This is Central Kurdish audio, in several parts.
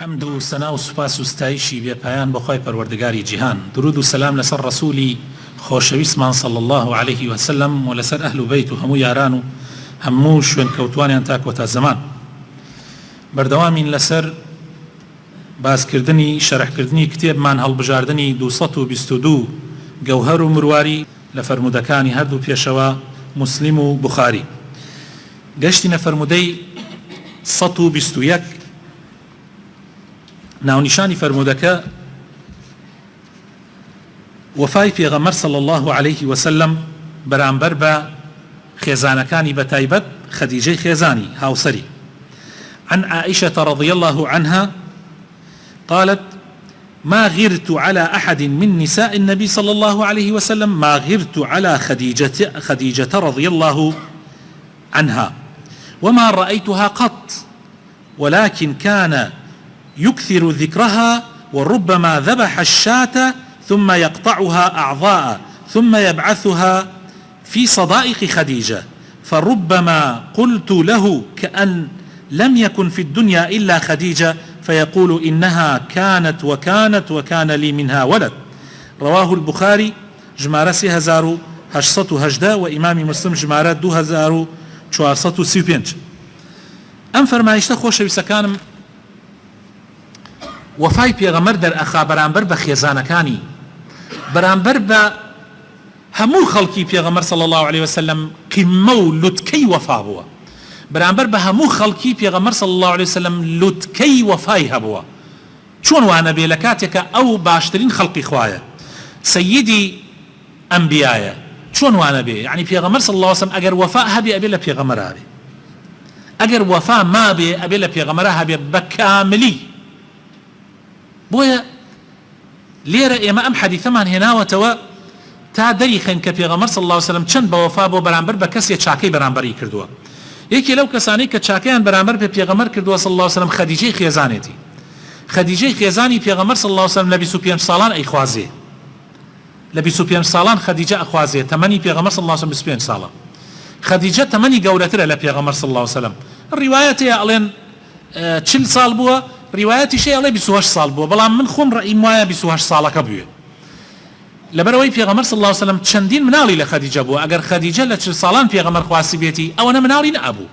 حمد و سنا و سوپاس و ستایشی بێپایان بۆ خۆی پەروەردگاری جیهان، درود و سەلام لەسەر ڕەسوولی خۆشەویستمان صلی الله عليه وسلم و لەسەر ئەهل و بەیت و هەموو یاران و هەموو شوێن کەوتوانیان تا کۆتا زەمان. بەردەوامین لەسەر باسکردنی شەرحکردنی کتێبمان هەڵبژاردننی 222 گەوهەر و مرواری لە فەرمودەکانی هەردوو پێشەوە موسلیم و بوخاری. گەشتینە فەرمودەی 121 ناونیشانی فەرمودەکە وەفای پێغەمبەر صلی الله عليه وسلم بەرامبەر بە خێزانەکانی بەتایبەت خەدیجەی خێزانی هاوسەری. عن عائشة رضي الله عنها قالت ما غرت على أحد من نساء النبي صلى الله عليه وسلم ما غرت على خديجة رضي الله عنها وما رأيتها قط ولكن كان يكثر ذكرها وربما ذبح الشاة ثم يقطعها أعضاء ثم يبعثها في صدائق خديجة فربما قلت له كأن لم يكن في الدنيا إلا خديجة فيقول إنها كانت وكانت وكان لي منها ولد. رواه البخاري جمارة 3818 وإمام مسلم جمارة 2435. ئەم فەرمایشتە خۆشەویستەکانم وەفای پێغەمبەر دەرئەخا بەرامبەر بە خێزانەکانی، بەرامبەر بە هەموو خەڵکی پێغەمبەر صلی الله عليه وسلم قیممە و لوتکەی وەفا بووە، بەرامبەر بە هەموو خەڵکی پێغەمبەر صلی الله عليه وسلم لوتکەی وەفای هەبووە. چۆن وانە بێ لە کاتێکە ئەو باشترین خەڵقی خوایە، سەییدی ئەنبیایە، چۆن وانە بێ؟ یعنی پێغەمبەر صلی الله عليه وسلم ئەگەر وەفا هەبێ ئەبێ لە پێغەمبەرا بێ، ئەگەر وەفا مابێ ئەبێ لە پێغەمبەرا هەبێ بە کاملی. بۆیە لێرە ئێمە ئەم حەدیثەمان هێناوەتەوە تا دەریخەین کە پێغەمبەر صلی الله عليه وسلم چەند بە وەفا بۆ بەرامبەر بە کەسێک چاکەی بەرامبەری کردووە. یەکێ لەو کەسانەی کە چاکەیان بەرامبەر بە پێغەمبەر کردووە صلی الله عليه وسلم خەدیجەی خێزانێتی. خەدیجەی خێزانی پێغەمبەر صلی الله عليه وسلم لە 25 ساڵان ئەیخوازێ، لە 25 ساڵان خەدیجە ئەخوازێ، تەمەنی پێغەمبەر صلی الله عليه وسلم 25 ساڵە. خەدیجە تەمەنی گەورەترە لە پێغەمبەر صلی الله عليه وسلم. ڕیوایەتەیە ئەڵێن 40 ساڵ بووە، ڕیوایەتیشەیە ئەڵێ 28 ساڵ بووە، بەڵام من خۆم ڕەئیم وایە 28 ساڵەکە بووێ. لەبەرەوەی پێغەمبەر صلی الله عليه وسلم چەندین مناڵی لە خەدیجە بووە، ئەگەر خەدیجە لە 40 ساڵان پێغەمبەر خواسی بێتی ئەوەنە مناڵی نەبوو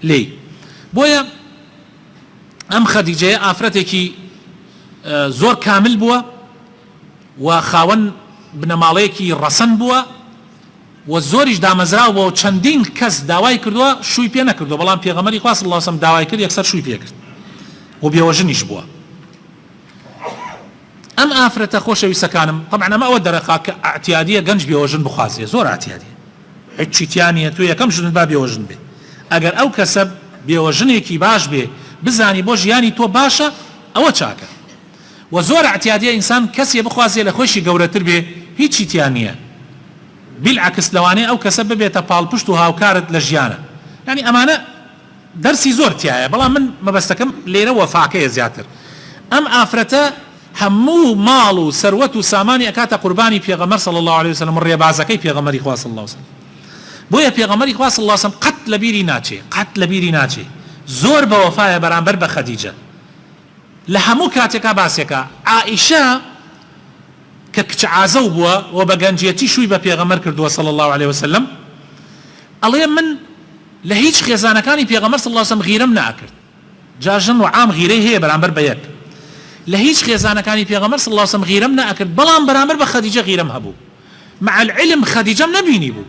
لێ. بۆیە ئەم خەدیجەیە ئافرەتێکی زۆر کامل بووە و خاوەن بنەماڵەیەکی ڕەسەن بووە و زۆریش دامەزراو بووە و چەندین کەس داوای کردووە شووی پێ نەکردووە، بەڵام پێغەمبەری خوا صلی الله عليه وسلم داوای کرد یەکسەر شووی پێ کرد و بێوەژنیش بووە. ئەم ئافرەتە خۆشەویستەکانم طبعا ئەمە ئەوە دەرەخا کە ئاعتیادیە گەنج بێوەژن بخوازێ، زۆر ئاعتیادیە، هیچ چیتیانیە تۆ یەکەم ژنت با بێوەژن بێ. ئەگەر ئەو کەسە بێوەژنێکی باش بێ بزانی بۆ ژیانی تۆ باشە ئەوە چاکە. و زۆر ئاعتیادیە ئینسان کەسێ بخوازێ لە خۆشی گەورەتر بێ هیچ چیتیان نییە، بالعکس لەوانەیە ئەو کەسە ببێتە پاڵپشت و هاوکارت لە ژیانە. یعنی ئەمانە دەرسی زۆر تایە، بەڵام من مەبەستەکەم لێرە وەفاکەیە زیاتر. ئەم ئافرەتە هەموو ماڵ و سەروەت و سامانی ئەکاتە قوربانی پێغەمبەر صلی الله عليه وسلم، ڕێبازەکەی پێغەمبەری خوا صلی الله عليه وسلم. بۆیە پێغەمبەری خوا صلی الله عليه وسلم قەت لەبیری ناچێ، قەت لەبیری ناچێ زۆر بە وەفایە بەرامبەر بە خەدیجە. لە هەموو کاتێکا باسێکە عائیشە کە کچ عازە بووە و بە گەنجێتی شووی بە پێغەمبەر کردووە صلی الله عليه وسلم، ئەڵێ من لە هیچ خێزانەکانی پێغەمبەر صلی الله عليه وسلم غیرەم ناکرد. جاژن و عام غیرەی هەیە بەرامبەر بە یەک، لە هیچ خێزانەکانی پێغەمبەر صلی الله عليه وسلم غیرەم ناکرد، بەڵام بەرامبەر بە خەدیجە غیرەم هەبوو. مع العلم خەدیجەم نەبینی بوو،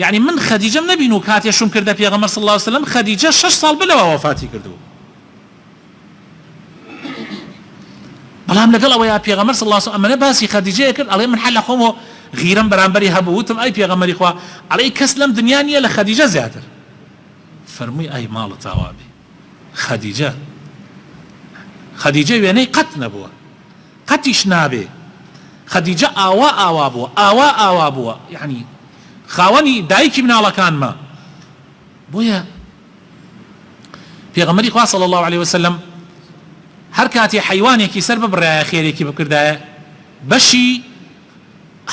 یعنی من خەدیجەم نەبین و کاتێ شوم کردە پێغەمبەر صلی الله عليه وسلم خەدیجە 6 ساڵ بلەوە وەفاتی کردووە. بەڵام لەگەڵ ئەوەیە پێغەمبەر صلی الله عليه وسلم ئەمەنە باسی خەدیجەیە کرد، ئەڵێ من حەل لە خۆمەوە غیرەم بەرامبەری هەبوو، وتم ئەی پێغەمبەری خوا ئەڵێ کەس لەم دنیا نییە لە خەدیجە زیاتر. فەرمووی ئەی ماڵە تاوابی خەدیجە، خەدیجە وێنەی قەت نەبووە، قەتیش نابێ. خەدیجە ئاوا ئاوا بووە، ئاوا ئاوا بووە، یعنی خاوەنی دایکی مناڵەکانمە. بۆیە پێغەمبەری خوا صلی الله عليه وسلم هەر کاتی حیوانێکی سەر ببڕایە خێرێکی بکردایە بەشی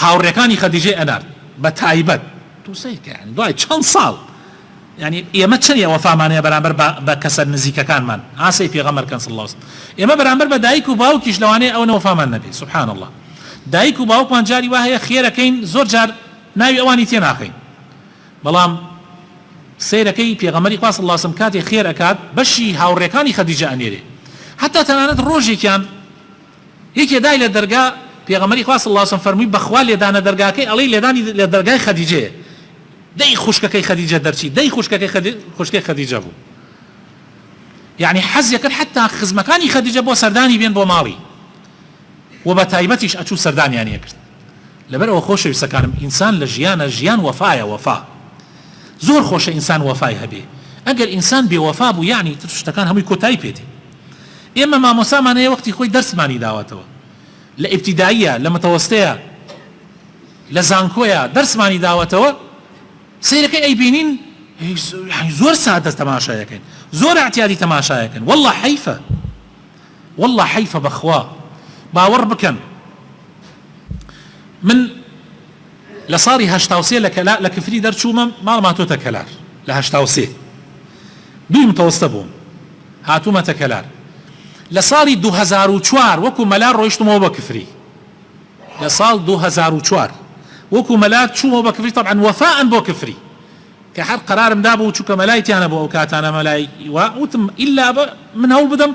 هاوڕێکانی خەدیجەی ئەنارد بە تایبەت. دووسەیکە یعنی دوای چەند ساڵ يعني ئێمە چەندە وەفامانەیە بەرامبەر بە کەسە نزیکەکانمان ئاسەی پێغەمبەرکەن صلی الله علیه وسلم ئێمە بەرامبەر بە دایک و باوکیش لەوانەیە ئەوە وەفامان نەبێ سبحان الله دایک و باوکمان جاری وایە خێرەکەین زۆر جار ناوی ئەوانی تێ ناخەین بەڵام سیرەکەی پێغەمبەری خوا صلی الله علیه وسلم کاتێ خێر ئەکات بەشی هاوڕێکانی خەدیجە ئەنێرێ حتا تەنانەت ڕۆژێکیان یەکێ دای لە دەرگا پێغەمبەری خوا صلی الله علیه وسلم فەرمووی بەخوا لێدانە دەرگاکەی ئەڵێ لێدانی لە دەرگای خەدیجەیە دەی خوشکەکەی خەدیجە دەرچی دەی خوشکەی خەدیجە بوو يعني حەزی کرد حتا خزمەکانی خەدیجە بۆ سەردانی بێن بۆ ماڵی و بە تایبەتیش ئەچوو سەردانیانیە کرد لەبەرەوە خۆشەویستەکانم ئینسان لە ژیان وەفایە وەفا زۆر خۆشە ئینسان وەفای هەبێ ئەگەر ئینسان بێوەفا بوو یعنی شتەکان هەمووی کۆتایی پێدێ ئێمە مامۆسامان هەیە وەختی خۆی دەرسمانی داوەتەوە لە ئیبتیداییە لە متەوەستەیە لە زانکۆیە دەرسمانی داوەتەوە سیرەکەی ئەیبینین زۆر سادە تەماشایەکەین زۆر اعتیادی تەماشایەکەن والله حیفە بەخوا باوەڕ بکەن من لە ساڵی 83 لە کفری دەرچوومە ماڵما تۆتە کەلار لە 83 دوی متەوەستە بووم هاتوومەتە کەلار لە ساڵی 2004 وەکو مەلار ڕۆیشتمەوە بە کفری لە ساڵ 2004 وەکو مەلار چوومەوە بە کفری طبعا وەفاء بۆ کفری کە هەر قەرارم دابوو چووکە مەلایتیانە بۆ ئەو کاتانە مەلای وتم ئیلا من هەوڵ بدەم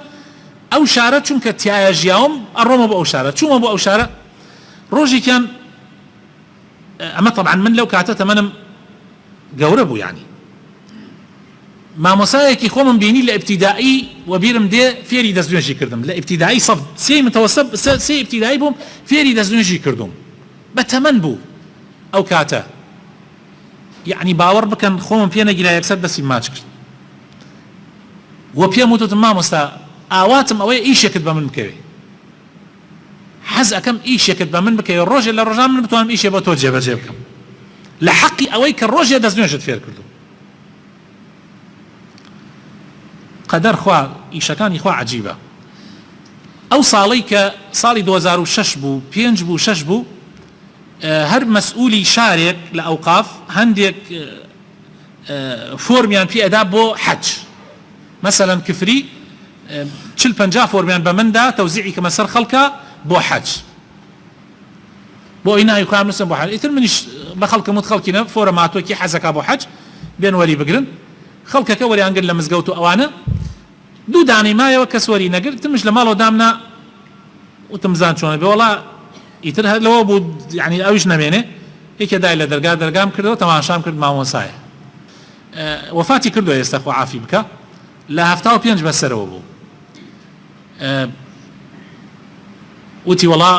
ئەو شارە چونکە تایە ژیاوم ئەڕۆمە بۆ ئەو شارە چوومە بۆ ئەو شارە ڕۆژێکیان ئەمە طبعا من لەو کاتە تەمەنم گەورە بوو یعنی مامۆسایەکی خۆمم بینی لە ئیبتیدایی و بیرم دێ فێری دەستنوێژی کردم لە ئیبتیدایی سەد سێ متەوەسەب سێ ئیبتیدایی بووم فێری دەستنوێژی کردوم بە تەمەن بوو ئەو کاتە یعنی باوەڕ بکەن خۆمم پێ نەگیرا یەکسەر دەستی ماچ کرد و پێم وتم مامۆستا ئاواتم ئەوەیە ئیشێکت بە من بکەوێ حەز ئەەکەم ئیشێکت بە من بکەوێ ڕۆژێ لە ڕۆژان من بتوانم ئیشێ بۆ تۆ جێبەجێ بکەم لە حەقی ئەوەی کە ڕۆژێ دەستنوێژت فێر کردو قەدەر خوا ئیشەکانی خوا عەجیبە ئەو ساڵەی کە ساڵی 2006 بوو 5 بوو 6 بوو هەر مەسئولی شارێک لە ئەوقاف هەندێک فۆرمیان پێ ئەدا بۆ حەج مەسەلەن کفری 40-50 فۆرمیان بە مندا تەوزیعی کەمە سەر خەڵکە بۆ حەج بۆ ئەی ناوی خۆیان نووسن بۆ حەج ئیتر منیش بە خەڵکم وت خەڵکینە فۆرە ماتۆکی حەزەکە بۆ حەج بێن وەری بگرن خەڵکەکە وەریانگرن لە مزگەوت و ئەوانە دوو دانەی مایەوە کەس وەری نەگرت تمش لە ماڵەوە دامنا وتم زان چۆنە بێ وەڵا ئیتر لەوە بوو یعنی ئەویش نەمێنێ یەکێ دای لە دەرگام کردەوە تەماشام کرد مامۆسایە وەفاتی کردووە ئێستا خوا عافی بکە لە 75 بەسەرەوە بوو وتی وەڵا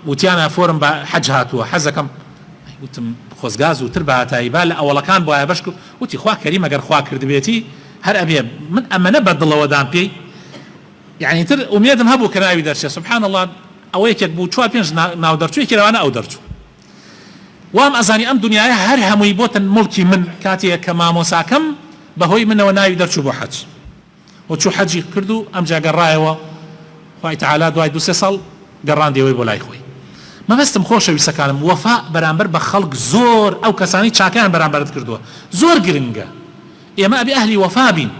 وتیانە فۆرم بە حەج هاتووە حەزەکەم وتم خۆزگاز و تر بە هاتاییبا لە ئەوڵەکان بۆایە بەش کرد وتی خوا کەریم ئەگەر خوا کردبێتی هەر ئەبێ من ئەمەنە بەدڵەوەدان پێی یعنی تر ئومێدم هەبوو کە ناوی دەرچێ سبحان الله ئەوە یەکێک بوو 4-5 ناو دەرچوویەکی لەوانە ئەو دەرچوو وام ئەزانی ئەم دنیاە هەر هەمووی بۆتن مڵکی من کاتێک کە مامۆساکەم بەهۆی منەوە ناوی دەرچوو بۆ حەج وچوو حەجی کرد و ئەمجا گەڕایەوە خوای تەعالا دوای 2-3 ساڵ گەڕاندەوەی بۆ لای خۆی مەبەستم خۆشەویستەکانم وەفا بەرامبەر بە خەڵک زۆر ئەو کەسانی چاکیان بەرامبەرت کردووە زۆر گرنگە ئێمە ئەبێ ئەهلی وەفا بین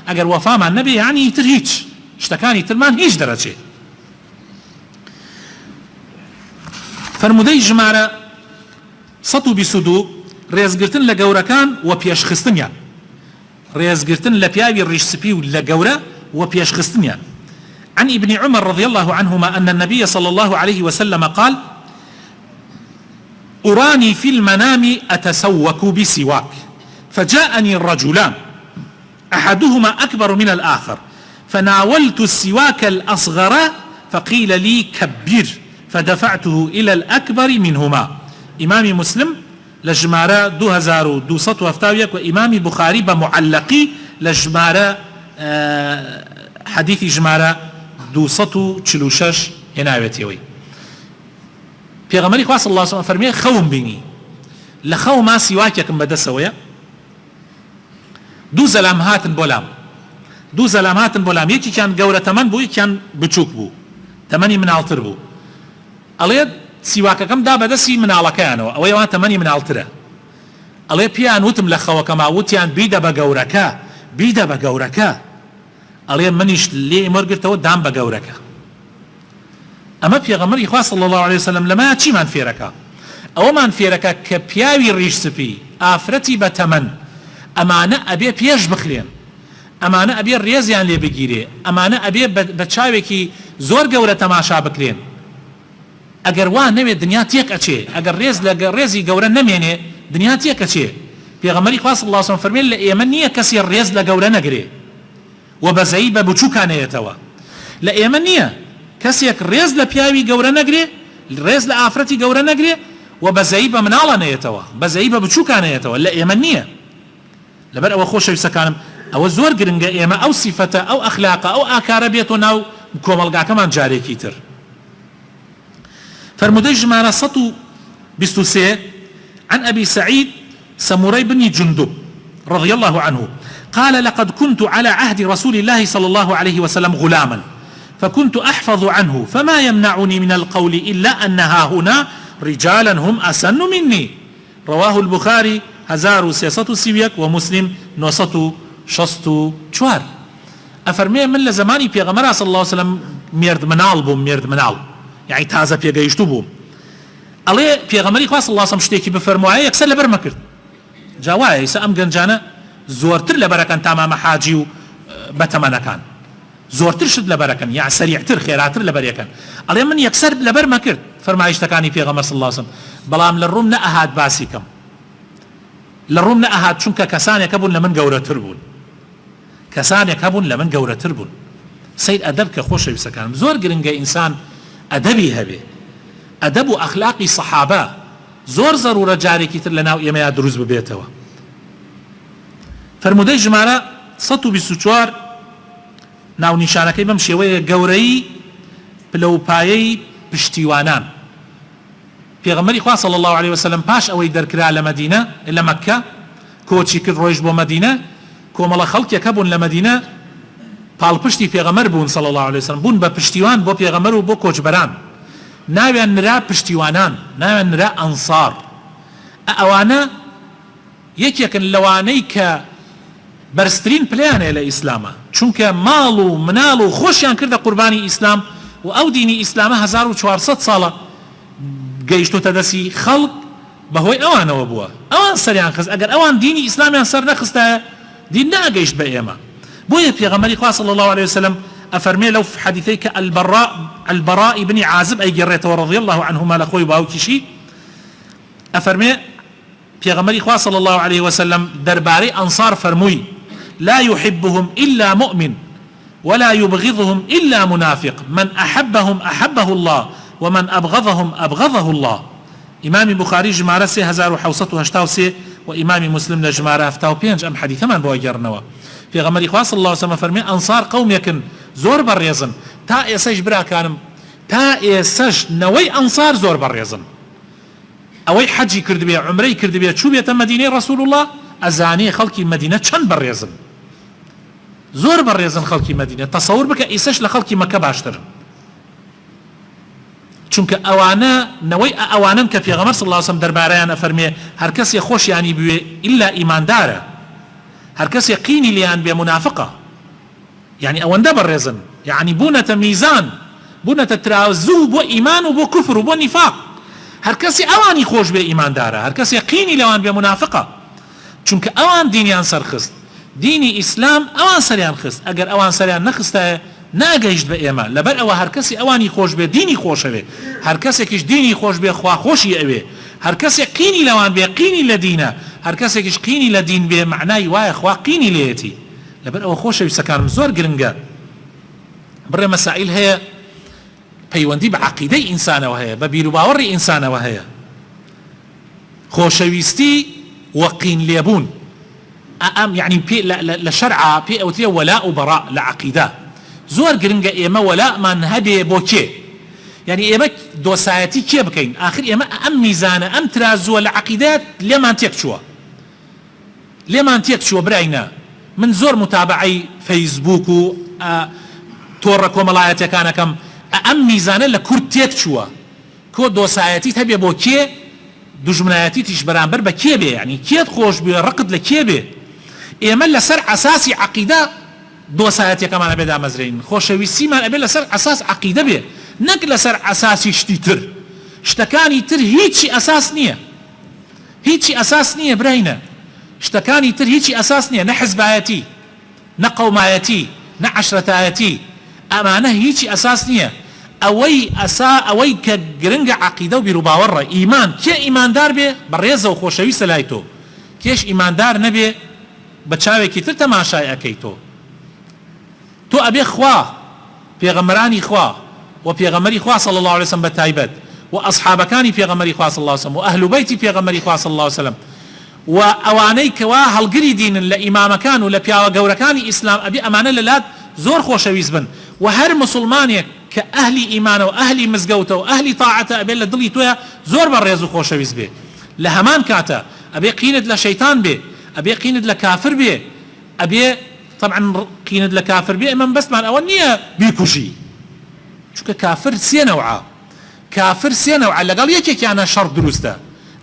ئەگەر وەفامان نەبێ یعنی تر هیچ شتەکانی ترمان هیچ دەرەچێت فرمودەی ژمارە 122 ڕێزگرتن لە گەورەکان و پێشخستنیان ڕێزگرتن لە پیاوی ڕیشسپی و لە گەورە و پێشخستنیان عن ابن عمر رضي الله عنهما أن النبي صلى الله عليه وسلم قال أراني في المنام أتسوك بسواك فجاءني الرجلان أحدهما أكبر من الآخر فناولت السواك الأصغر فقيل لي كبر فدفعته إلى الأكبر منهما إمام مسلم لجمارة 2271 وإمام بخاري بمعلقي لجمارة حديث جمارة 246 هناويتيوي پیغمبری خوا صلی الله علیه و سلم فرمیه خوم بینی لخو ما سواککم بدسویا دو زلام هاتن بولام یکی کان گەورە تەمەن بوو یەکیان بچووک بوو تەمەنی مناڵتر بوو ئەڵێ سیواکەکەم دا بەدەستی مناڵەکەیانەوە ئەوەیەوان تەمەنی مناڵترە ئەڵێ پیان وتم لە خەوەکەما وتیان بیدە بە گەورەکە بیدە بە گەورەکە ئەڵێ منیش لێ مەرگرتەوە دام بە گەورەکە. ئەمە پێغەمبەری خوا صلی الله عليه وسلم لەمە چیمان فێرەکە؟ ئەوەمان فێرەکە کە پیاوی ڕیش سپی ئافرەتی بەتەمەن ئەمانە ئەبێ پێش بخرێن، ئەمانە ئەبێ ڕێزیان لێ بگیرێ، ئەمانە ئەبێ بە چاوێکی زۆر گەورە تەماشا بکرێن. ئەگەر وان نەوێت دنیا تێک ئەچێ، ئەگەر ڕێز لە ڕێزی گەورە نەمێنێ دنیا تێک ئەچێ. پێغەمبەری خوا صلی الله عليه وسلم فەرمێن لە ئێمە نییە کەسی ڕێز لە گەورە نەگرێ و بەزەیی بە بچووکانەیەتەوە. لە ئێمە نییە کەسێک ڕێز لە پیاوی گەورە نەگرێ، ڕێز لە ئافرەتی گەورە نەگرێ و بەزەیی بە مناڵانەیەتەوە، بەزەیی بە بچووکانەیەتەوە. لە ئێمە نییە. لەبەر ئەوە خۆشەویستەکانم ئەوە زۆر گرنگە ئێمە ئەو سیفەتە ئەو ئەخلاقە ئەو ئاکارە بێتۆ ناو کۆمەڵگاکەمان جارێکی تر. فرمودي جمانة 123 عن أبي سعيد سموري بن جندب رضي الله عنه قال لقد كنت على عهد رسول الله صلى الله عليه وسلم غلاما فكنت أحفظ عنه فما يمنعني من القول إلا أنها هنا رجالا هم أسن مني. رواه البخاري 1330 ومسلم 964. أفرمي من لزماني بيغمرا صلى الله عليه وسلم ميرد منال بوم ميرد منال يعني تازە پێگەیشتو بووم. ئەڵێ پێغەمبەری خوا صلی الله علیه وسلم شتێکی بفەرموایە یەکسەر لەبەر مەکرد. جا وایە ئێستا ئەم گەنجانە زۆرتر لەبەرەکەن تامامە حاجی و بەتەمەنەکان، زۆرتر شت لەبەرەکەن یان سەریعتر خێراتر لەبەرەکەن. ئەڵێ من یەکسەر لەبەر مەکرد فەرمایشتەکانی پێغەمبەر صلی الله علیه وسلم، بەڵام لە ڕووم نەئەهات باسی کەم، لە ڕووم نەئەهات چونکە کەسانێک هەبوون لە من گەورەتر بوون، کەسانێک هەبوون لە من گەورەتر بوون. سەیر ئەدەب کە خۆشەویستەکانم زۆر گرنگە ئینسان ئەدەبی هەبێ، ئەدەب و ئەخلاقی سەحابە زۆر زەرورە جارێکی تر لە ناو ئێمەیا دروست ببێتەوە. فرمودەی ژمارە 124 ناونیشانەکەی بەم شێوەیە گەورەی پلەپایەی پشتیوانان. پێغەمبەری خوا صلی الله عليه وسلم پاش ئەوەی دەرکرا لە مەدینە لە مەککە کۆچی کرد ڕۆیشت بۆ مەدینە، کۆمەڵە خەڵکێک هەبوون لە مەدینە پاڵپشتی پێغەمبەر بوون صلی الله عليه وسلم، بوون بە پشتیوان بۆ پێغەمبەر و بۆ کۆچبەران. ناویان نرا پشتیوانان، ناویان نرا ئەنسار. ئەوانە یەکێکن لەوانەی کە بەرزترین پلەیانەیە لە ئیسلامە، چونکە ماڵ و مناڵ و خۆشیان کردە قوربانی ئیسلام و ئەو دینی ئیسلامە 1400 ساڵە گەیشتۆتە دەستی خەڵک بەهۆی ئەوانەوە بووە. ئەوان سەریان خست. ئەگەر ئەوان دینی ئیسلامیان سەر نەخستە دین ناگەیشت بە ئێمە. بويا بيغمري خوا صلى الله عليه وسلم أفرمي لو في حديثيك البراء بن عازب أي جريته رضي الله عنهما لأخوي باوكشي أفرمي بيغمري خوا صلى الله عليه وسلم درباري أنصار فرموي لا يحبهم إلا مؤمن ولا يبغضهم إلا منافق من أحبهم أحبه الله ومن أبغضهم أبغضه الله. إمام بخاري جمارة 1683 وإمام مسلم لجمارة 75 أم حديث من بوجرنوا. پێغەمبەری خوا صلی الله علیه وسلم فەرمێ ئەنسار قەومێکن زۆر بەڕێزن تا ئێسەش براکانم، تا ئێسەش نەوەی ئەنسار زۆر بەڕێزن. ئەوەی حەجی کردبێ عومرەی کردبێ چوو بێتە مەدینەی ڕەسوول الله ئەزانێ خەڵکی مەدینە چەند بەڕێزن، زۆر بەڕێزن خەڵکی مەدینە. تەسەور بکە ئێسەش لە خەڵکی مەکە باشترن، چونکە ئەوانە نەوەی ئەوانن کە پێغەمبەر صلی الله علیه وسلم دەربارەیان ئەفەرمێ هەر کەسێ خۆشیانی بوێ ئیلا ئیماندارە، هر کس یقینی لیان بێ منافقة، يعني ئەوەندە بەڕێزن، يعني بوونەتە میزان، بوونەتە ترازوو بۆ ئیمان و بۆ کوفر و بۆ نیفاق. هەر کەسی ئەوانی خۆش بێ ئیماندارە، هەر کەس یقینی لەوان بێ منافقة، چونکە ئەوان دینیان سەرخست، دینی ئیسلام ئەوان سەریان خست. ئەگەر ئەوان سەریان نەخستایە ناگەیشت بە ئێمە. لەبەر ئەوە هەر کەسی ئەوانی خۆش بێ دینی خۆشەوێ، هەر کەسێکیش دینی خۆش بێ خوا خۆشی ئەوێ، هەر کەسێک قینی لەوان بێ قینی لە دینە، هەر کەسێکیش قینی لە دین بێ معنای وایە خوا قینی لێتی. لەبەر ئەوە خۆشەویستەکانم زۆر گرنگە بڕێ مەسائل هەیە پەیوەندی بە عەقیدەی ئینسانەوە هەیە، بە بیر و باوەڕی ئینسانەوە هەیە. خۆشەویستی و قین لێبوون ئەم یعنی لە شەرعا پێ ئەوترێ وەلا و بەڕا لە عەقیدە. زۆر گرنگە ئێمە وەلامان هەبێ بۆ کێ، يعني ئێمە دۆسایەتی کێ بکەین. آخر ئێمە ئەم میزانە ئەم ترازووە لە عەقیدەت لێمان تێک چووە، لێمان تێک چووە براینا. من زۆر متابعەی فەیسبوک و تۆڕە کۆمەڵایەتیەکانەکەم ئەم میزانە لە کورد تێک چووە کۆ دۆسایەتیت هەبێ بۆ کێ دژمنایەتی تیش بەرامبەر بە کێ بێ، یعنی کێت خۆش بێ، ڕقت لە کێ بێ. ئێمە لەسەر ئەساسی عەقیدە دۆسایەتیەکەمان ئەبێ دامەزرێن، خۆشەویستیمان ئەبێ لەسەر ئەساس عەقیدە بێ، نەک لەسەر ئەساسی شتی تر. شتەکانی تر هیچی ئەساس نییە، هیچی ئەساس نییە براینە، شتەکانی تر هیچی ئەساس نییە، نە حزبایەتی، نە قەومایەتی، نە عەشرەتایەتی، ئەمانە هیچی ئەساس نییە. ئەوەی کە گرنگە عەقیدە و بیرروباوەڕە، ئیمان. کێ ئیماندار بێ بەڕێزە و خۆشەویستە لای تۆ، کێش ئیماندار نەبێ بە چاوێکی تر تەماشای ئەەکەی تۆ ئەبێ خوا، پێغەمبەرانی خوا و پێغەمبەری خوا صلی الله علیه وسلم بە تایبەت و ئەصحابەکانی پێغەمبەری خوا صلی الله علیه وسلم و ئەهل بەیتی پێغەمبەری خوا صلی الله علیه وسلم و ئەوانەی کەوا هەڵگری دینن لە ئیمامەکان و لە پیاوە گەورەکانی ئیسلام، ئەبێ ئەمانە لەلات زۆر خۆشەویست بن. و هەر مسلمانێک کە ئەهلی ئیمانە و ئەهلی مزگەوتە و ئەهلی تاعەتە ئەبێ لە دڵی تۆیە زۆر بەڕێز و خۆشەویست بێ. لە هەمان کاتە ئەبێ قینت لە شەیتان بێ، ئەبێ قینت لە کافر بێ، ئەبێ طبعا قینت لە کافر بێ. ئەمە بەسمان ئەوە نییە بیکوژی، چونکە کافر سێ نەوعە، کافر سێ نەوعە، لەگەڵ یەکێکیانە شەڕ دروستە،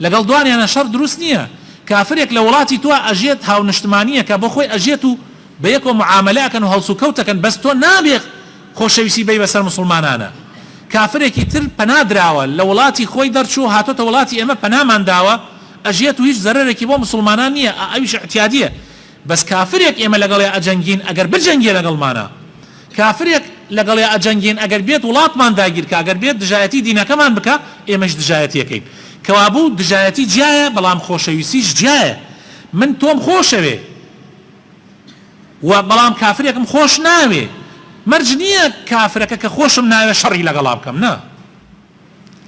لەگەڵ دوانیانە شەڕ دروست نییە. کافرێک لە وڵاتی تۆ ئەژێت هاونشتمانیەکە بۆ خۆی ئەژێت و بە یەکەوە معاملەکەن و هەڵسوکەوتەکەن، بەس تۆ نابێ خۆشەویستی بەی بەسەر مسلمانانە. کافرێکی تر پەنادراوە لە وڵاتی خۆی دەرچوو هاتۆتە وڵاتی ئێمە پەنامان داوە، ئەژێت و هیچ زەرەرێکی بۆ مسلمانان نییە، ئەویش احتیادیە. بەس کافرێک ئێمە لەگەڵێ ئەجەنگین ئەگەر بجەنگێ لەگەڵمانە، کافرێک لەگەڵێ ئەجەنگین ئەگەر بێت وڵاتمان داگیرکە، ئەگەر بێت دژایەتی دینەکەمان بکە، ئێمەش دژایەتیەکەین. کەوابوو دژایەتی جیایە، بەڵام خۆشەویستیش جیایە. من تۆم خۆشەوێ و بەڵام کافرێکم خۆش ناوێ، مەرج نییە کافرەکە کە خۆشم ناوێ شەڕی لەگەڵا بکەم، نا.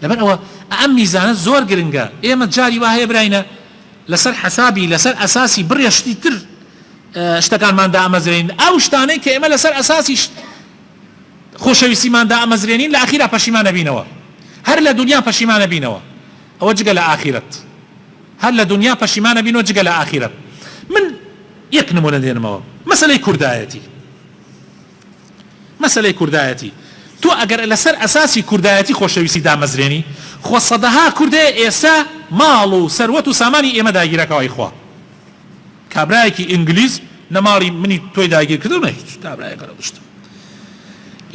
لەبەر ئەوە ئەم میزانە زۆر گرنگە. ئێمە جاری وهەیە براینە لەسەر حەسابی لەسەر ئەساسی بڕێشتی تر شتەکانماندا ئەمەزرێنین، ئەو شتانەی کە ئێمە لەسەر ئەساسی خۆشەویستیماندا ئەمەزرێنین لە ئاخیرا پەشیمانە بینەوە، هەر لە دنیا پەشیمانە بینەوە، ئەوە جگە لە ئاخیرەت، هەر لە دنیا پەشیمانە بینەوە جگە لە ئاخیرەت. من یەک نمونە دێنمەوە، مەسەلەی کوردایەتی. مەسەلەی کوردایەتی، تۆ ئەگەر لەسەر ئەساسی کوردایەتی خۆشەویستی دامەزرێنی، خۆ سەدەها کوردێ ئێستا ماڵ و سەروەت و سامانی ئێمە داگیرەکەوەی خوا. کابرایەکی ئینگلیز نەماڵی منی تۆی داگیر کردو نەهیچ کابرایەکە ڕەدشتم.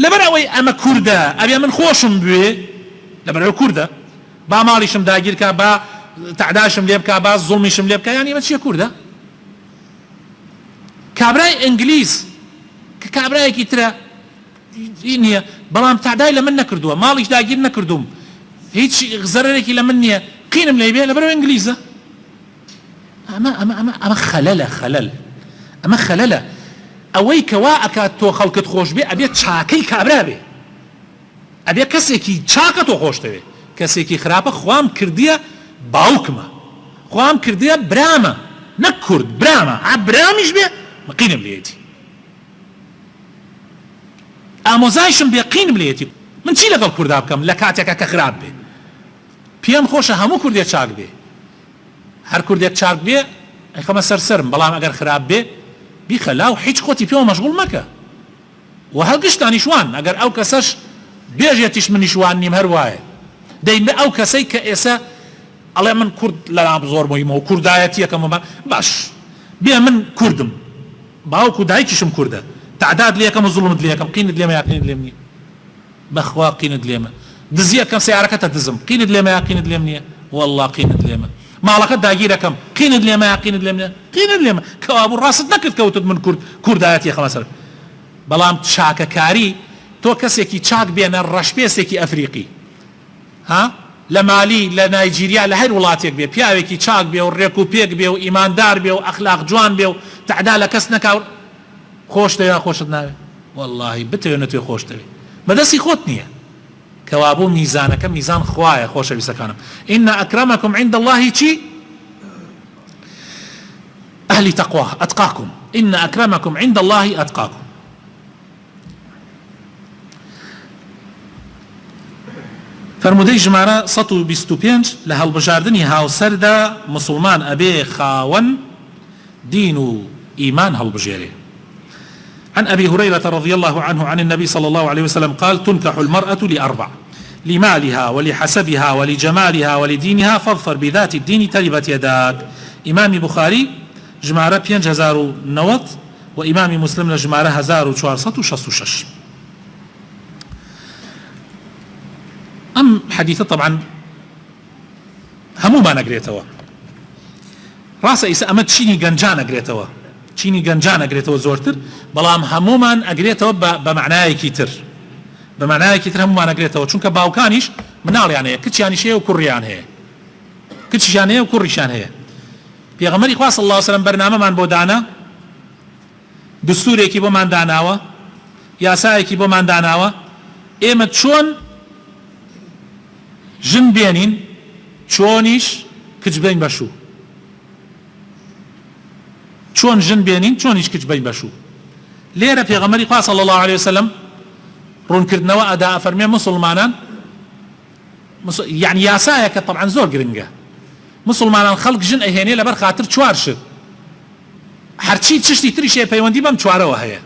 لەبەر ئەوەی ئەمە کووردە ئەبێ من خۆشم بوێ، لەبەر ئەوە کووردە، با ماڵیشم داگیرکە، با تعداشم لێ بکە، با زوڵمیشم لێ بکە، یانی ئەمە چییە کووردە؟ کابرای ئینگلیز کە کابرایەکی ترە نییە، بەڵام تعدای لە من نەکردووە، ماڵیش داگیر نەکردوم، هیچ زەرەرێکی لە من نییە، قینم لێ بێ لەبەرەوە ئینگلیزە. ئەمە خەلەلە، ئەمە خەلەلە. ئەوەی کەوا ئەکات تۆ خەڵکت خۆش بێ ئەبێت چاکەی کابرا بێ، ئەبێ کەسێکی چاکە تۆ خۆشتەوێ. کەسێکی خراپە خوام کردیە باوکمە، خوام کردیە برامە، نەک کورد برامە، برامیش بێ قینم لێتی، ئامۆزایشم بێ قینم لێتی. من چی لەگەڵ کووردا بکەم لە کاتێکە کە خراپ بێ؟ پێم خۆشە هەموو کوردێک چاک بێ، هەر کوردێک چاک بێ ئەیخەمە سەرسەرم، بەڵام ئەگەر خراپ بێ بیخەلا و هیچ خۆتی پێوە مەشغوڵ مەکە. و هەڵگشتانی شوان ئەگەر ئەو کەسەش بێژێتیش منی شوان نیم هەر وایە، دەین بێ ئەو کەسەی کە ئێستا ئەڵێ من کورد لەناو زۆر مهمەوە کوردایەتیەکەم، باش بێ من کوردم، باوکو دایکیشم کووردە، تعداد لێکەم و زوڵمت لێکەم، قینت لێمە یا قینت لێم نییە؟ بەخوا قینت لێمە. دزیەکەم سیارەکەتە دزم، قینت لێمە یا قینت لێم نییە؟ وەڵڵا قینت لێمە. ماڵەکە داگیرەکەم، قینت لێمە یا قینت لێم نییە؟ قینت لێمە. کەوابوو ڕاست نەکرد کەوتت من کوردایەتیەکەمە سەر. بەڵام چاکەکاری تۆ کەسێکی چاک بێنە ڕەشپێسێکی ئەفریقی، ها لە مالی لە نایجیریا لە هەر وڵاتێک بێ، پیاوێکی چاک بێ و ڕێک و پێک بێ و ئیماندار بێ و ئەخلاق جوان بێ و تعدا لە کەس نەکاو، خۆشتە یا خۆشت ناوێ؟ وەڵڵاهی بتەوێ نەتوێ خۆشتەوێ، بەدەستی خۆت نییە. کەوابوو میزانەکە میزان خوایە. خۆشەویستەکانم، ئین ئەکرەمەکم عند الله چی؟ ئەهلی تەقوا ئەتقاکم، ئین ئەکرەمەکم عند الله ئەتقاکم. فرمودەی ژمارە 125 لە هەڵبژاردننی هاوسەردا مسلمان ئەبێ خاوەن دین و ئیمان هەڵبژێرێ. عن أبي هريرة رضي الله عنه عن النبي صلى الله عليه وسلم قال تنكح المرأة لأربع. لمالها ولحسبها ولجمالها ولدينها فاظفر بذات الدين تربت يداك. إمام بخاري ژمارە 5090 و ئیمامی مسلم لە ژمارە 1466. ئەم حەدیثە طبعا هەموومان ئەگرێتەوە. ڕاستە ئیسا ئەمە چینی گەنجان ئەگرێتەوە، چینی گەنجان ئەگرێتەوە زۆرتر، بەڵام هەموومان ئەگرێتەوە بە معنایەکی تر، بە معنایەکی تر هەموومان ئەگرێتەوە، چونکە باوکانیش مناڵیان هەیە، کچیانیش هەیە و کوڕیان هەیە، کچیشان هەیە و کوڕیشان هەیە. پێغەمبەری خوا صلی الله علیه و سلم بەرنامەمان بۆ دانا، دستورێکی بۆمان داناوە، یاسایەکی بۆمان داناوە، ئێمە چۆن ژن بێنین، چۆنیش کچ بین بەشوو، چۆن ژن بێنین چۆنیش کچ بین بەشوو. لێرە پێغەمبەری خوا صلی الله علیه و سلم ڕوونکردنەوە ئەدا ئەفەرمێ مسلمانان، یعنی یاسایەکە طبعا زۆر گرنگە، مسلمانان خەڵک ژن ئەهێنێ لەبەر خاتر چوار شت، هەرچی چشتی تریشێ پەیوەندی بەم چوارەوە هەیە.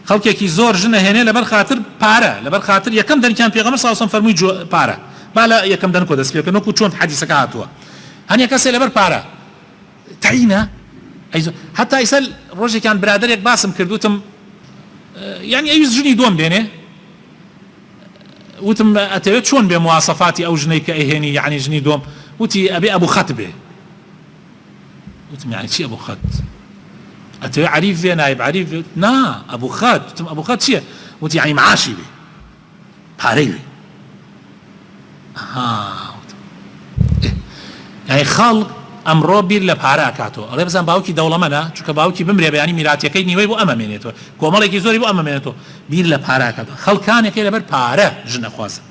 خەڵکێکی زۆر ژن ئەهێنێ لەبەر خاتر پارە، لەبەر خاتر یەکەم دەنگیان پێغەمبەر صلی الله علیه و سلم فەرمووی پارە، با لە یەکەم دەنگ کۆ دەست پێ بکەن، وەکو چۆن حەدیثەکە هاتووە. هەنیە کەسێ لەبەر پارە تعینە، حتا ئیسا ڕۆژێکیان برادەرێک باسم کردوتم، یعنی ئەویست ژنی دۆم بێنێ، وتم ئەتەوێت چۆن بێ مواسەفاتی ئەو ژنەی کە ئەهێنی، یعنی ژنی دۆم، وتی ئەبێ ئەبوو خەت بێ. وتم یعنی چی ئەبوو خەت؟ ئەتەوێ عەریف بێ، نایب عەریف بێ؟ نا ئەبوو خەت. وتم ئەبوو خەت چییە؟ وتی یعنی معاشی بێ، پارەی بێ. یعنی خەڵک ئەمڕۆ بیر لە پارە ئەکاتەوە، ئەڵێ بزان باوکی دەوڵەمەندە، چونکە باوکی بمرێ بەیانی میراثیەکەی نیوەی بۆ ئەمە مێنێتەوە، کۆمەڵێکی زۆری بۆ ئەمە مێنێتەوە، بیر لە پارە ئەکاتەوە. خەڵکانێکی لەبەر پارە ژن ئەخوازن،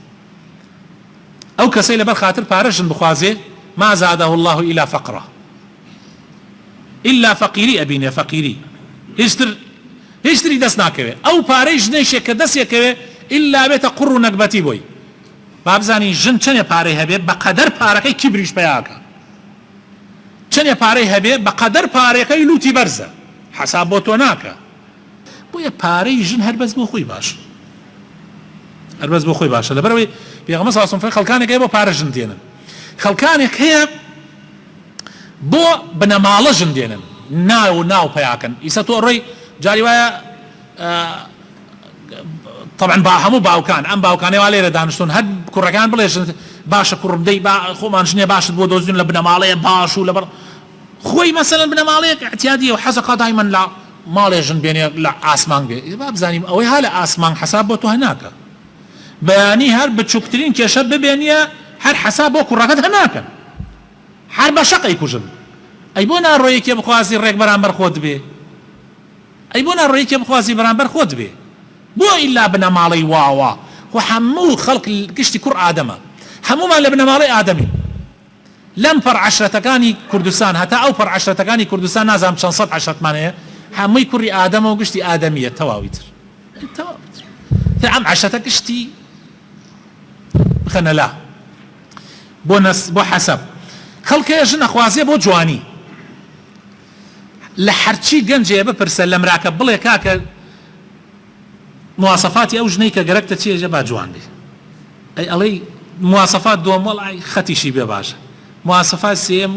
ئەو کەسەی لەبەر خاتر پارە ژن بخوازێ ما زاده الله إلا فقرة، إلا فقيري أبيني فقيري، هشتري دەست ناکەوێ، ئەو پارەی ژنێشێک کە دەستێکەوێ إلا بێتە قوڕ و نەکبەتی بۆی. بابزانی ژن چەندێ پارەی هەبێ بەقەدەر پارەکەی کیبریش پێیاکە، چەندێ پارەی هەبێ بەقەدەر پارەکەی لوتی بەرزە، حەساب بۆ تۆ ناکە. بۆیە پارەی ژن هەربەس بۆ خۆی باشە، هەربەس بۆ خۆی باشە. لەبەرەوەی پێغەمبەر صلی الله علیه و سلم خەڵکانێک هەیە بۆ پارە ژن دێنن، خەڵکانێک هەیە بۆ بنەماڵە ژن دێنن، ناو پەیاکەن. ئیسا تۆ ڕێی جاری وایە طبعا با هەموو باوکان، ئەم باوکانەی وا لێرە دانیشتون، هەر کوڕەکان بڵێ باشە کوڕم دەی خۆمان ژنێ باشت بۆ دۆزین لە بنەماڵەیە باش و لەبەر خۆی مەسەلەن بنەماڵەیەک اعتیادیە و حەزەکە دایمەن لە ماڵێ ژن بێنێ لە ئاسمان بێ. با بزانیم ئەوەی ها لە ئاسمان حەساب بۆ تۆ هەناکە، بەیانی هەر بچووکترین کێشە ببێنیە هەر حەساب بۆ کوڕەکەت هەناکەن، هەر بە شەقەی کوژن. ئەی بۆ ناڕۆیەکێ بخوازی ڕێک بەرامبەر خۆت بێ، ئەی بۆ ناڕۆیەکێ بخوازی بەرامبەر خۆت بێ، بۆ ئیلا بنەماڵەی واوە. خۆ هەموو خەڵک گشتی کوڕ ئادەمە، هەمومان لە بنەماڵەی ئادەمی. لەم پەڕ عەشرەتەکانی کوردستان هەتا ئەو پەڕ عەشرەتەکانی کوردستان نازانم چەند سەد عەشرەتمان هەیە، هەمووی کوڕی ئادەمە و گشتی ئادەمیە، تەواوی تر ئەم عەشرەتە گشتی بخەنە لا بۆ حەسەب. خەڵکەیە ژن ئەخوازێ بۆ جوانی، لە هەرچی گەنجێ بپرسە لە مراکە بڵێ کاکە مواصفاتی ئەو ژنەی کە گەرەکتە چیەژە با جوان بێ. ئەی ئەڵەی مواصفات دووەم وەڵی خەتیشی بێ باشە، مواصفات سێم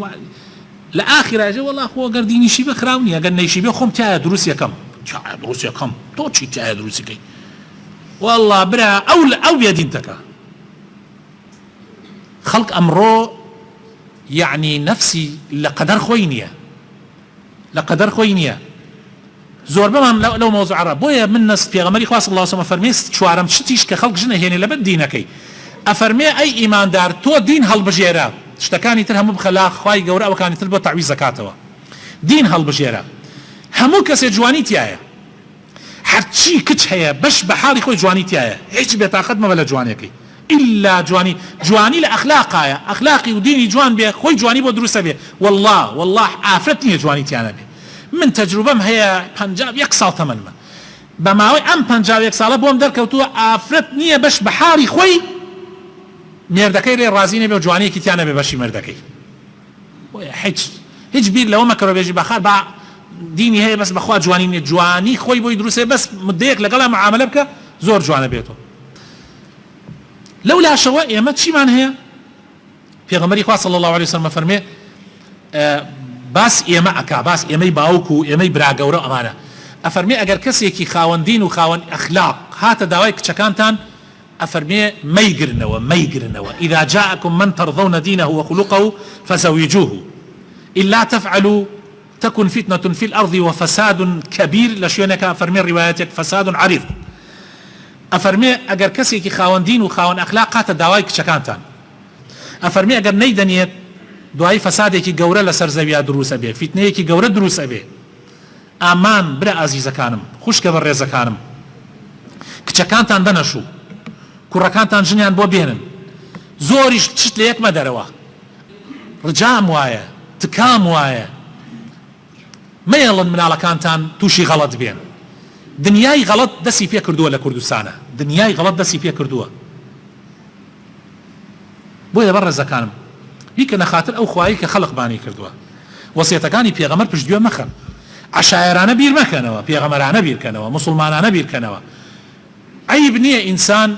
لە ئاخیراژە وەڵا خۆ گەر دینیشی بێ خراو نییە، گەر نەیشی بێ خۆم تایە دروست یەکەم، تایە دروست یەکەم، تۆ چی تایە دروستیکەی؟ وەڵا برا ئەو بێدینتەکە. خەڵک ئەمڕۆ یعنی نەفسی لە قەدەر خۆی نییە، لە قەدەر خۆی نییە. زۆر بەمان لەو مۆزوعە بۆیە من نەس پێغەمبەری خوا صلی الله علیه و سلم فەرمێ چوارەم شتیش کە خەڵک ژن ئەهێنێ لەبەر دینەکەی، ئەفەرمێ ئەی ئیماندار تۆ دین هەڵبژێرە، شتەکانی تر هەموو بخەلا خوای گەورە ئەوەکانی تر بۆ تەعویز دەکاتەوە. دین هەڵبژێرە، هەموو کەسێ جوانی تایە، هەرچی کچ هەیە بەش بە حاڵی خۆی جوانی تایە، هیچ بێتاقەت مەبە لە جوانیەکەی إلا جوانی لە ئەخلاقایە، ئەخلاقی و دینی جوان بێ، خۆی جوانی بۆ دروستە بێ. والله ئافرەت نییە جوانی تیانە بێ. من تەجروبەم هەیە 51 ساڵ تەمەنمە، بە ماوەی ئەم 51 ساڵە بۆم دەرکەوتووە ئافرەت نییە بەش بە حاڵی خۆی مێردەکەی لێ ڕازی نەبێ و جوانیەکی تیانە بێ بەشی مێردەکەی. هیچ بیر لەوە مەکەڕە بێژی بەخار با دینی هەیە بەس بەخوا جوانی نیە، جوانی خۆی بۆی دروستێ بەس مدەیەک لەگەڵا معاملە بکە زۆر جوانە بێتەوە. لولا شەوە ئێمە چیمان هەیە؟ پێغەمبەری خوا صلی الله علیه وسلم فەرمێ باس ئێمە ئەکا، باس ئێمەی باوک و ئێمەی براگەورە ئەمانە ئەفەرمێ ئەگەر کەسێکی خاوەندین و خاوەن ئەخلاق هاتە داوای کچەکانتان ئەفەرمێ مەیگرنەوە إذا جاءكم من ترضون دينه وخلقه فزوجوه إلا تفعلوا تكن فتنة في الأرض وفساد كبير لشيونك أفرمي رواياتك فساد عريض أفرمي أجر كسيكي خاون دين وخاون أخلاق هات داواي كشكانتان أفرمي أجر نيدنيت دواي فسادێکی گەورە لەسەر زەویا دروست ئەبێ فتنەیەکی گەورە دروست ئەبێ ئامان برا ئازیزەکانم خوشکە بە ڕێزەکانم کچەکانتان دەنەشوو کوڕەکانتان ژنیان بۆ بێنن زۆریش چت لە یەکمە دەرەوە ڕجام وایە تکام وایە مەیەڵن مناڵەکانتان تووشی غەڵەت بێن دنیای غەڵەت دەستی پێ کردووە لە کوردستانە دنیای غەڵەت دەستی پێ کردووە بۆیە بە ڕێزەکانم بیکە نەخاتر ئەو خوایی کە خەڵق بانی کردووە وەسیەتەکانی پێغەمبەر پشتگوێ مەخەن عەشایەرانە بیر مەکەنەوە پێغەمبەرانە بیرکەنەوە موسڵمانانە بیرکەنەوە عیب نییە ئینسان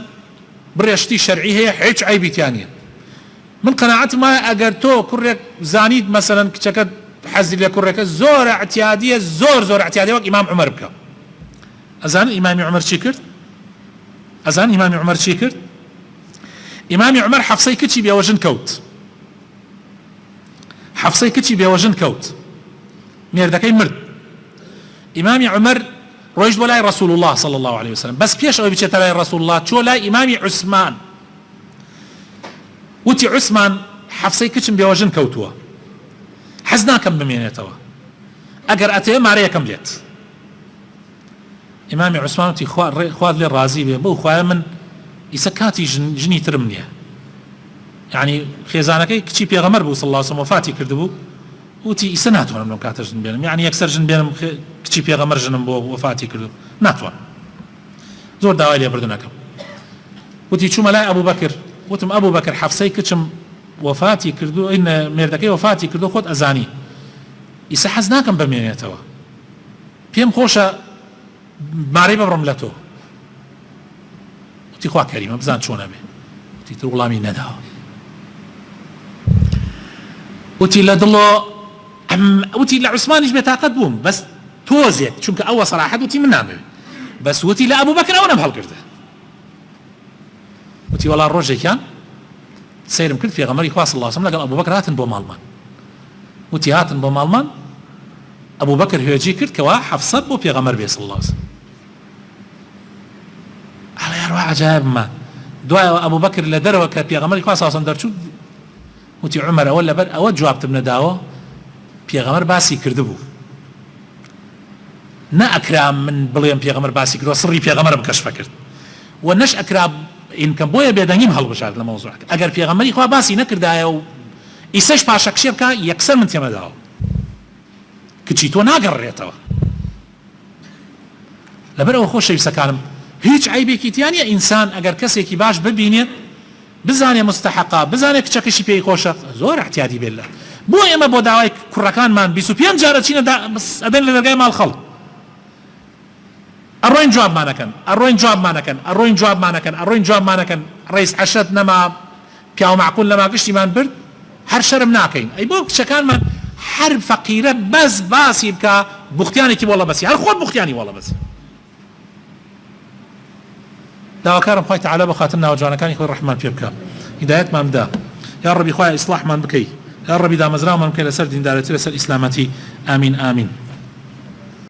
بڕێشتی شەرعی هەیە هیچ عیبیتیان نییە من قەناعەتم وایە ئەگەر تۆ کوڕێک زانیت مەسەلەن کچەکەت حەزی لە کوڕێکە زۆر اعتیادیە زۆر اعتیادیە وەک ئیمام عومەر بکە ئەزانن ئیمامی عومەر چی کرد؟ ئەزانن ئیمامی عومەر چی کرد؟ ئیمامی عومەر حەفسەی کچی بێوەژن کەوت حەفسەی کچی بێوەژن کەوت مێردەکەی مرد ئیمامی عومەر ڕۆیشت بۆ لای ڕەسوول الله صلی الله عليه وسلم بەس پێش ئەوەی بچێتە لای ڕەسوول الله چۆ لای ئیمامی عوسمان وتی عوسمان حەفسەی کچم بێوەژن کەوتووە حەز ناکەم بمێنێتەوە ئەگەر ئەتەوێ مارەیەکەم لێت ئیمامی عوسمان وتی خواد لێ ڕازی بێ بەو خوایە من ئیسە کاتی ژنی ترم نییە یعنی خێزانەکەی کچی پێغەمبەر بوو صلی الله عليه وسلم وفاتی کردبوو وتی ئیسە ناتوانم لەم کاتە ژن بێنم یعنی یەکسەر ژن بێنم کچی پێغەمبەر ژنم بۆ وفاتی کردو ناتوانم زۆر داوای لێبردنەکەم وتی چوومە لای ئەبوو بەکر وتم ئەبوو بەکر حەفسەی کچم وفاتی کردو ئین مێردەکەی وفاتی کردو خۆت ئەزانی ئیسە حەز ناکەم بمێنێتەوە پێم خۆشە مارەی ببڕم لە تۆ وتی خوا کەریمە بزان چۆنە بێ وتی تر وڵامی نەداوە وتی لە دڵۆ وتی لە عوسمانیش بێتاقەت بووم بەس تۆزێک چونکە ئەوە سەراحەت وتی من نامەوێت بەس وتی لە ئەبوو بەکر ئەوە نەم هەڵگرتە وتی وەڵا ڕۆژێکیان سەیرم کرد پێغەمبەری خوا صلی الله علیه وسلم لەگەڵ ئەبوو بەکر هاتن بۆ ماڵمان وتی هاتن بۆ ماڵمان ئەبوو بەکر هوێجی کرد کەوا حەفسەت بۆ پێغەمبەر بێ صلی الله علیه وسلم ئەڵێ هەروە عەجایبمە دوایەوە ئەبوو بەکر لە دەرەوە کە پێغەمبەری خوا صلی الله علیه وسلم دەرچوو وتی عومەر ئەوە لەبەر ئەوە جوابتم نەداوە پێغەمبەر باسی کردبوو نە ئەکرا من بڵێم پێغەمبەر باسی کردووە سڕی پێغەمبەرم کەشفە کرد و نەش ئەکرا ئینکەم بۆیە بێدەنگیم هەڵبژارد لە مەوزوعەکە ئەگەر پێغەمبەری خوا باسی نەکردایە و ئیسەش پاشەکشێ بکە یەکسەر من تێمەداوە کچی تۆ ناگەڕێتەوە لەبەرەوە خۆش شەویستەکانم هیچ عیبێکی تیان نییە ئینسان ئەگەر کەسێکی باش ببینێت بزانێ مستحقا بزانێ کچەکەشی پێی خۆشە زۆر احتیاطی بێت لە بۆ ئێمە بۆ داوای کوڕەکانمان 25 جارە چینە ئەدەن لە دەرگای ماڵ خەڵک ئەڕۆین جوابمانەکەن ڕئیس عەشەت نەما پیاو معقول نەما گشتیمان برد هەر شەرم ناکەین ئەی بۆ کچەکانمان هەر فەقیرە بەس باسی بکە بوختیانێکی وەڵە بەسی هەر خۆت بوختیانی وەڵە بەسی داواکارم خوای تعالی بە خاتر ناوجوانەکانی خۆی ڕەحمان پێ بکە هیدایەتمان بدە یا ڕەبی خوای ئیسلاحمان بکەی یا ڕەبی دامەزراومان بکەی لەسەر دیندارەتی لەسەر ئیسلامەتی ئامین ئامین